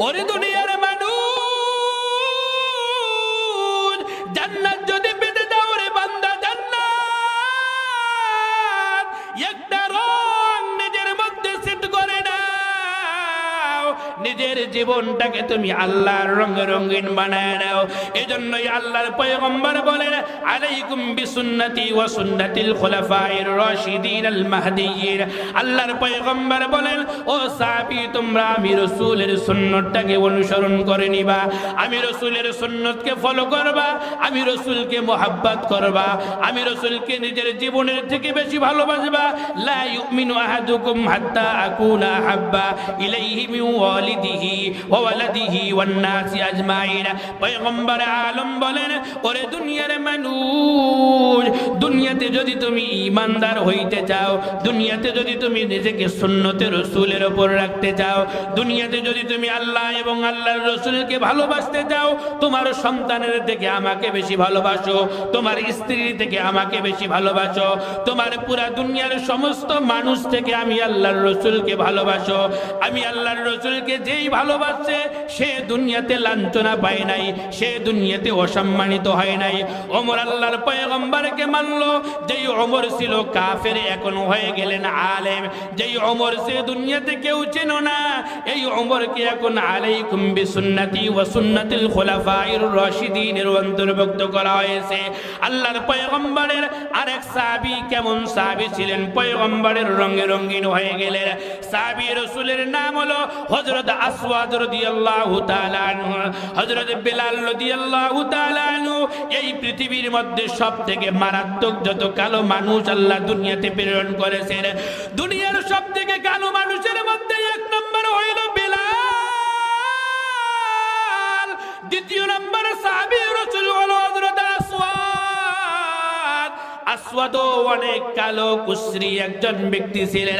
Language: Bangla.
ওরে দুনিয়ার মানুষ, জান্নাত যদি পেতে দাও রে বান্দা, জান্নাত একটা রং নিজের মধ্যে সেট করে নাও, নিজের জীবনটাকে তুমি আল্লাহর রঙে রঙিন বানায় নাও। এজন্যই আল্লাহর পয়গম্বর বলেন, আলাইকুম বিসুন্নতি ওয়া সুন্নাতিল খুলাফায়ে রাশিদিন আল মাহদিয়্যিন। আল্লাহর পয়গম্বর বলেন, ও সাহাবী, তোমরা আমি রাসূলের সুন্নতটাকে অনুসরণ করে নিবা, আমি রাসূলের সুন্নতকে ফলো করবা, আমি রাসূলকে মুহাব্বত করবা, আমি রাসূলকে নিজের জীবনের থেকে বেশি ভালোবাসবা। লা ইউমিনু আহাদুকুম হাত্তা আকুনা হাব্বা ইলাইহি মিন ওয়ালিদিহি ওয়া ওয়ালাদিহি ওয়ান নাসি আজমাইন। পয়গম্বর আলম বলেন, ওরে দুনিয়ার মানুষ, দুনিয়াতে যদি তুমি ঈমানদার হইতে চাও, দুনিয়াতে যদি তুমি নিজেকে সুন্নতে রাসূলের উপর রাখতে চাও, দুনিয়াতে যদি তুমি আল্লাহ এবং আল্লাহর রাসূলকে ভালোবাসতে চাও, তোমার সন্তানের থেকে আমাকে বেশি ভালোবাসো, তোমার স্ত্রী থেকে আমাকে বেশি ভালোবাসো, তোমার পুরা দুনিয়ার সমস্ত মানুষ থেকে আমি আল্লাহর রাসূলকে ভালোবাসো। আমি আল্লাহর রাসূলকে যেই ভালোবাসে সে দুনিয়াতে লাঞ্ছনা পায় নাই, সে দুনিয়াতে অসম্মানিত হয় নাই। ওমর আল্লাহর পয়গম্বরকে মানলো, যেই ওমর ছিল কাফের এখন হয়ে গেলেন আলেম, যেই ওমর সে দুনিয়াতে কেউ চেনো না, এই ওমরকে এখন আলাইকুম বিসুন্নতি ওয়া সুন্নাতিল খুলাফায়ের রাশিদিনের অন্তর্ভুক্ত করা হয়েছে। আল্লাহর পয়গম্বরের আরেক সাহাবী কেমন সাহাবী ছিলেন, পয়গম্বরের রঙে রঙিন হয়ে গেলেন। সাহাবী রাসূলের নাম হলো হযরত আসওয়াদ রাদিয়াল্লাহু তাআলা আনহু, হযরত বিলাল রাদিয়াল্লাহু তাআলা আনহু। এই পৃথিবীর মধ্যে সবথেকে মারাত্মক যত কালো মানুষ আল্লাহ দুনিয়াতে প্রেরণ করেছেন, দুনিয়ার সবথেকে কালো মানুষের মধ্যে এক নম্বর হইল বিলাল, দ্বিতীয় নম্বরে সাহাবী রাসূল হলো হযরত আসওয়াদ। আসওয়াদও অনেক কালো কুশরি একজন ব্যক্তি ছিলেন।